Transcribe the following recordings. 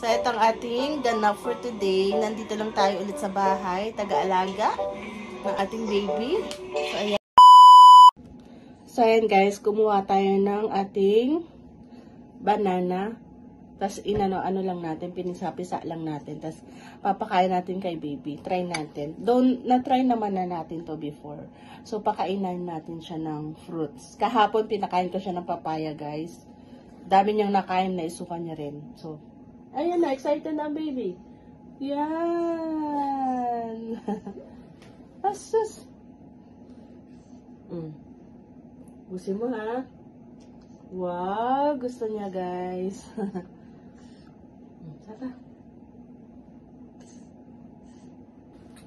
So, ito ang ating ganap for today. Nandito lang tayo ulit sa bahay. Taga-alaga ng ating baby. So, ayan. So, ayan guys. Kumuha tayo ng ating banana. Tapos, ano lang natin. Pinisa-pisa lang natin. Tapos, papakain natin kay baby. Try natin. Na-try naman na natin to before. So, pakainan natin siya ng fruits. Kahapon, pinakain ko siya ng papaya, guys. Dami niyang nakain na isuka niya rin. So, ayan na, excited na baby. Yan. Asus. Busin mo ha. Wow, gusto niya guys. Saka.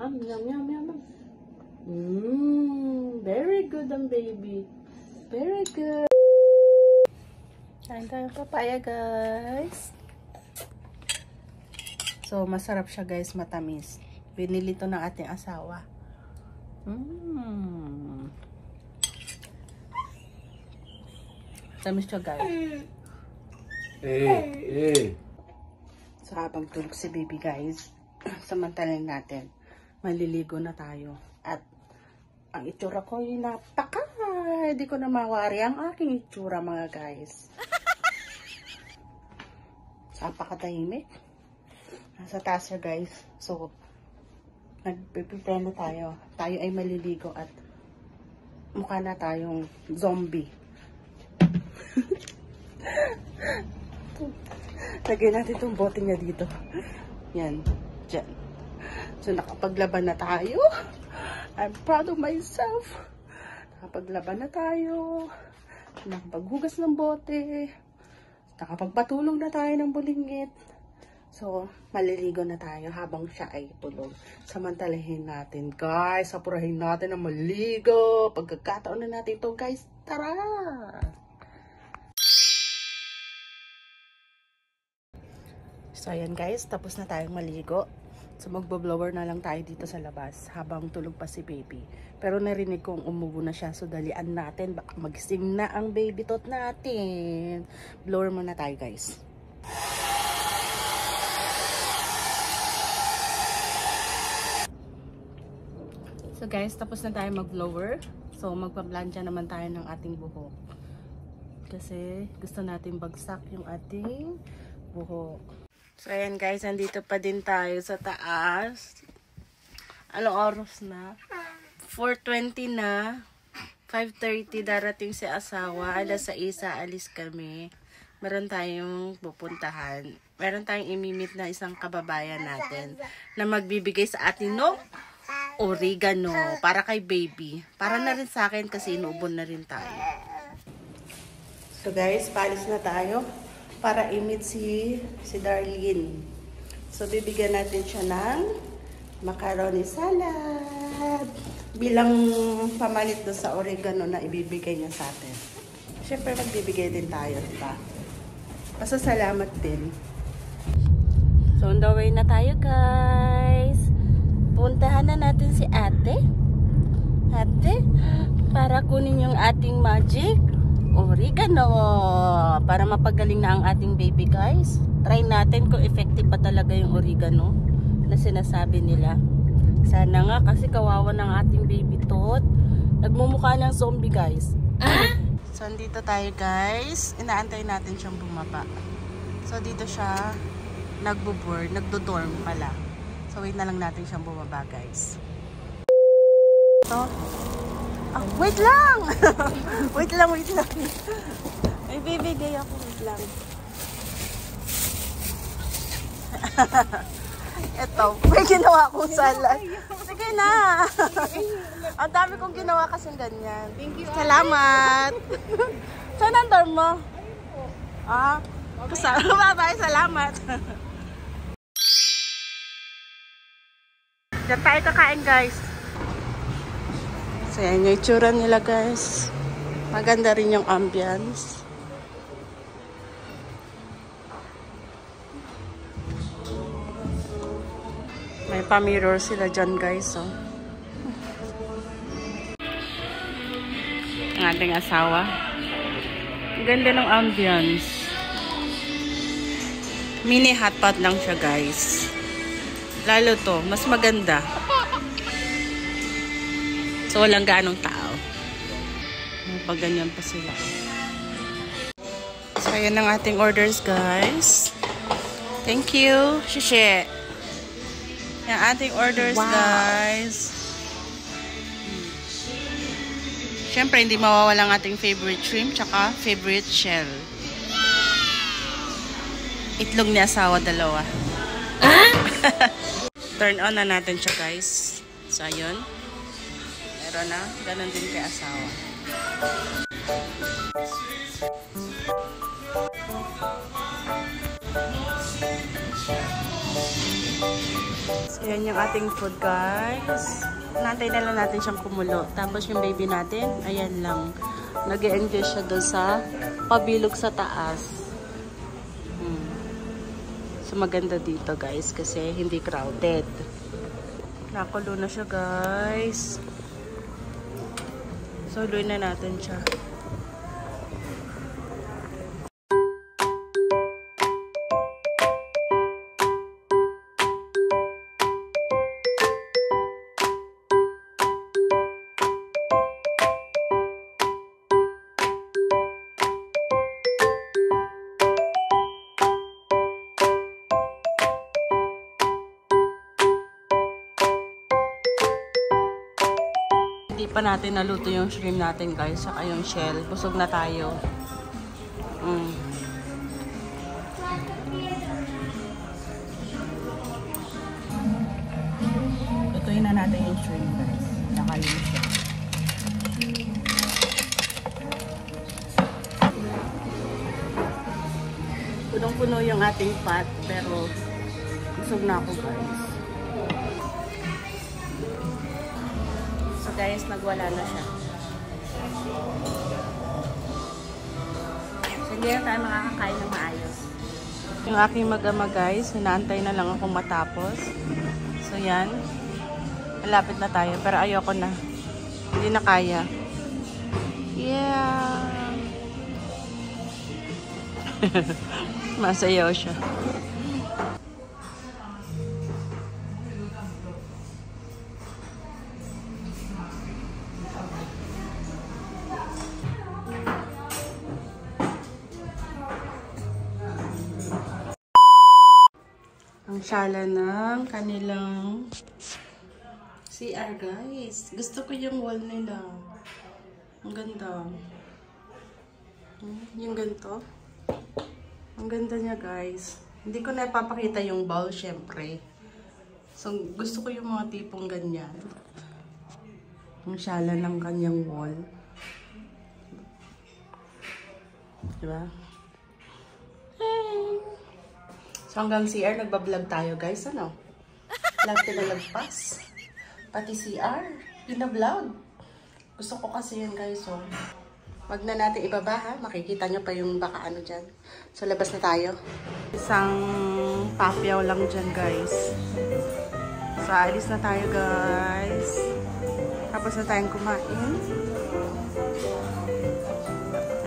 Yum, yum, yum. Very good ang baby. Very good. Kain tayo papaya guys. So, masarap siya guys, matamis. Binili to ng ating asawa. Tamis siya guys. So, habang tulog si baby guys, samantalin natin, maliligo na tayo. At, ang itsura ko ay hindi ko na mawari ang aking itsura mga guys. Napakatahimik. Nasa taas siya guys. So, nagpiprepare na tayo. Tayo ay maliligo at mukha na tayong zombie. Lagyan natin itong bote niya dito. Yan. Diyan. So, nakapaglaban na tayo. I'm proud of myself. Nakapaglaban na tayo. Nakapaghugas ng bote. Nakapagpatulong na tayo ng bulingit. So, maliligo na tayo habang siya ay tulog. Samantalahin natin, guys. Apurahin natin na maligo. Pagkakataon na natin ito, guys. Tara! So, ayan guys. Tapos na tayong maligo. So, magbo-blower na lang tayo dito sa labas habang tulog pa si baby. Pero narinig kong umubo na siya. So, dalian natin. Baka magising na ang baby tot natin. Blower muna tayo guys. So guys, tapos na tayo mag-blower. So magpa-blanja naman tayo ng ating buhok. Kasi gusto natin bagsak yung ating buhok. So ayan guys, andito pa din tayo sa taas. Anong oras na? 4:20 na. 5:30 darating si asawa. Alas 6 alis kami. Meron tayong pupuntahan. Meron tayong imimit na isang kababayan natin na magbibigay sa atin ng oregano para kay baby. Para na rin sa akin kasi inubon na rin tayo. So guys, paalis na tayo para i-meet si Darlene. So bibigyan natin siya ng macaroni salad bilang pamalit do sa oregano na ibibigay niya sa atin. Siyempre magbibigay din tayo, diba? Pasasalamat din. So on the way na tayo guys. Puntahan na natin si ate. Ate, para kunin yung ating magic oregano. Para mapagaling na ang ating baby guys. Try natin kung effective pa talaga yung oregano na sinasabi nila. Sana nga kasi kawawa ng ating baby tot. Nagmumukha ng zombie guys. So andito tayo guys. Inaantay natin siyang bumaba. So dito siya nagbo-board, nagdo-dorm pala. So, wait na lang natin siyang bumaba, guys. So, wait lang! Wait lang. May bibigay ako, wait lang. Ito, may ginawa akong salad. Sige na! Ang dami kong ginawa kasing ganyan. Salamat! Saan ang dorm mo? Bye-bye, salamat! Diyan tayo kakain guys. So yan yung itsura nila guys. Maganda rin yung ambience. May pa-mirror sila dyan guys. Oh. Ang ating asawa. Ang ganda ng ambience. Mini hotpot lang siya, guys. Lalo to, mas maganda. So, walang ganong tao. Pag ganyan pa sila. So, ayan ang ating orders, guys. Thank you. Shishi. Yung ating orders, guys. Siyempre, hindi mawawala ang ating favorite shrimp tsaka favorite shell. Itlog ni asawa, dalawa. Turn on na natin siya, guys. So, ayun. Meron na. Ganon din kay asawa. So, yan yung ating food, guys. Nantay na lang natin siyang kumulo. Tapos yung baby natin, ayan lang. Nag-e-enjoy siya doon sa pabilog sa taas. So, maganda dito, guys, kasi hindi crowded. Nakulo na siya, guys. So, luin na natin siya. Hindi pa natin naluto yung shrimp natin, guys, saka yung shell. Busog na tayo. Lutuin na natin yung shrimp, guys. Saka yung shell. Punong-puno yung ating pot, pero busog na ako, guys. Guys, nagwala na siya. So, hindi na tayo makakakain ng maayos. Yung aking mag-ama, guys, hinaantay na lang akong matapos. So, yan. Malapit na tayo. Pero ayoko na. Hindi na kaya. Yeah! Masayaw siya. Ang sala ng kanilang CR, guys. Gusto ko yung wall nila. Ang ganda. Yung ganito. Ang ganda niya, guys. Hindi ko na ipapakita yung bowl, syempre. So, gusto ko yung mga tipong ganyan. Ang sala ng kanyang wall. Diba? So, hanggang CR, nagbablog tayo, guys. Ano? Lahat pinalagpas. Pati CR, pinablog. Gusto ko kasi yun, guys. So, wag na natin ibaba, ha? Makikita nyo pa yung baka ano dyan. So, labas na tayo. Isang papyaw lang dyan, guys. So, alis na tayo, guys. Tapos na tayong kumain.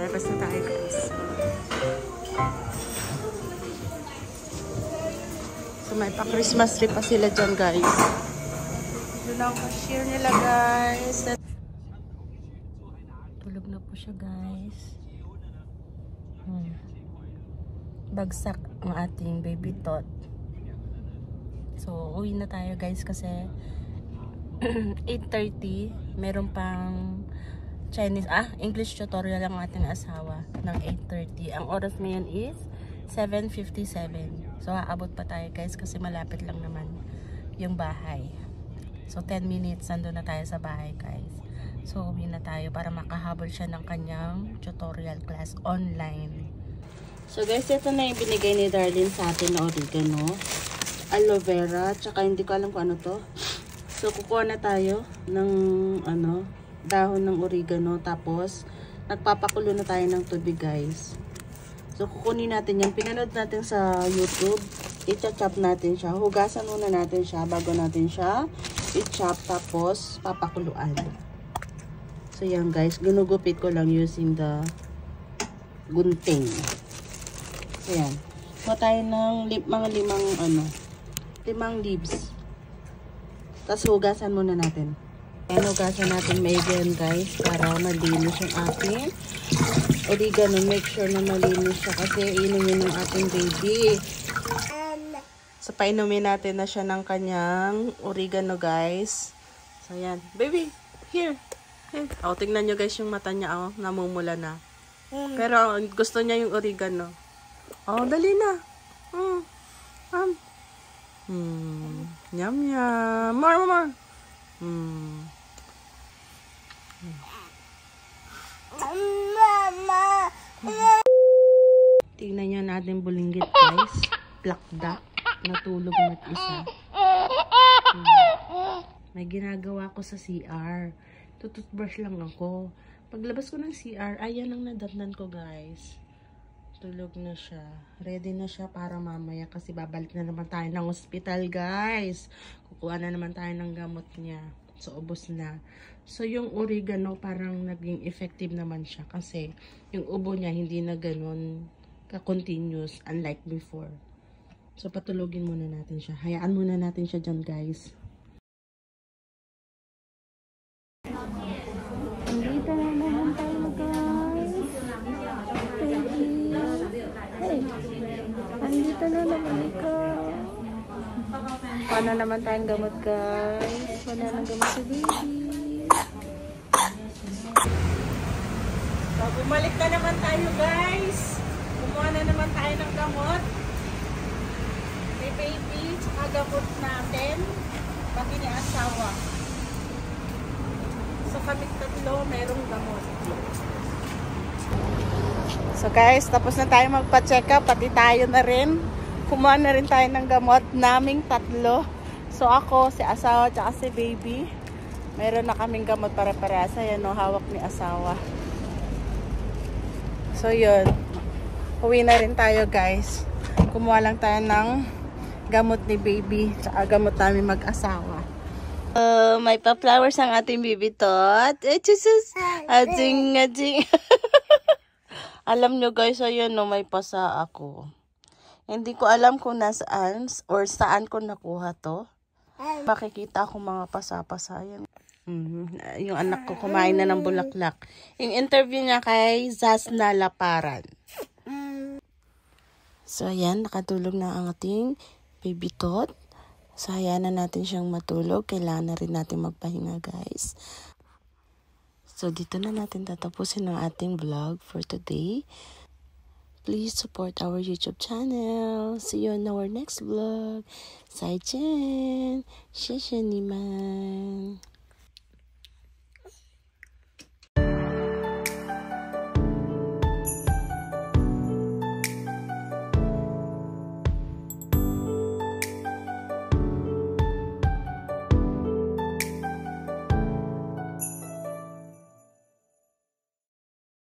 Labas na tayo, guys. So, may pa-Christmas tree pa sila dyan, guys. Doon ang cashier nila, guys. Tulog na po siya, guys. Bagsak ang ating baby tot. So, uwi na tayo, guys, kasi 8:30. Meron pang English tutorial ang ating asawa ng 8:30. Ang oras ngayon is 7:57. So, aabot pa tayo, guys, kasi malapit lang naman yung bahay. So, 10 minutes, nandun na tayo sa bahay, guys. So, uwi na tayo para makahabol siya ng kanyang tutorial class online. So, guys, ito na yung binigay ni Darlene sa atin na oregano, aloe vera, tsaka hindi ko alam kung ano to. So, kukuha na tayo ng, dahon ng oregano, tapos, nagpapakulo na tayo ng tubig, guys. So, kukunin natin yan. Pinanood natin sa YouTube. I-chop natin siya. Hugasan muna natin siya bago natin siya i-chop. Tapos, papakuluan. So, yan, guys. Ginugupit ko lang using the gunting. So, yan. Kuha tayo ng mga limang leaves. Tapos hugasan muna natin. Ayan, hugasan natin maigi guys, para malinis yung ating oregano. Make sure na malinis siya kasi inumin ng ating baby. So, painumin natin na siya ng kanyang oregano guys. So, ayan. Baby, here. Hey. Oh, tingnan nyo guys yung mata niya. Oh, namumula na. Pero gusto niya yung oregano. Oh, dali na. Yum, yum. More. Tingnan nyo natin bulinggit guys. Plakda. Natulog mag-isa. May ginagawa ko sa CR. Tututbrush lang ako. Paglabas ko ng CR, ayan ang nadatnan ko guys. Tulog na siya. Ready na siya para mamaya kasi babalik na naman tayo ng hospital guys. Kukuha na naman tayo ng gamot niya. So, ubos na. So, yung oregano parang naging effective naman siya kasi yung ubo niya hindi na ganun ka-continuous unlike before. So, patulogin muna natin siya. Hayaan muna natin siya dyan guys. Andito na naman tayo guys. Hey. Andito na naman ikaw. Wala naman tayong gamot guys. Wala nang gamot sa baby. So, bumalik na naman tayo guys. Kumuha na naman tayo ng gamot. May baby, tsaka gamot natin. Pati ni asawa. So, kami tatlo, mayroong gamot. So guys, tapos na tayo magpa-check up. Pati tayo na rin. Kumuha na rin tayo ng gamot naming tatlo. So ako, si asawa, tsaka si baby. Meron na kaming gamot para-parasa. Yan o, hawak ni asawa. So yun. Uwi na rin tayo guys. Kumuha lang tayo ng gamot ni baby. Tsaka gamot namin mag-asawa. May pa-flowers ang ating baby tot. Ading. Alam nyo guys, ayun no, may pasa ako. Hindi ko alam kung nasaan or saan ko nakuha to. Makikita ko mga pasa-pasa. Yung anak ko kumain na ng bulaklak. Yung interview niya kay Zasna Laparan. So ayan, nakatulog na ang ating baby tot. So hayaan na natin siyang matulog. Kailangan na rin natin magpahinga guys. So dito na natin tatapusin ang ating vlog for today. Please support our YouTube channel. See you on our next vlog. 再见，谢谢你们。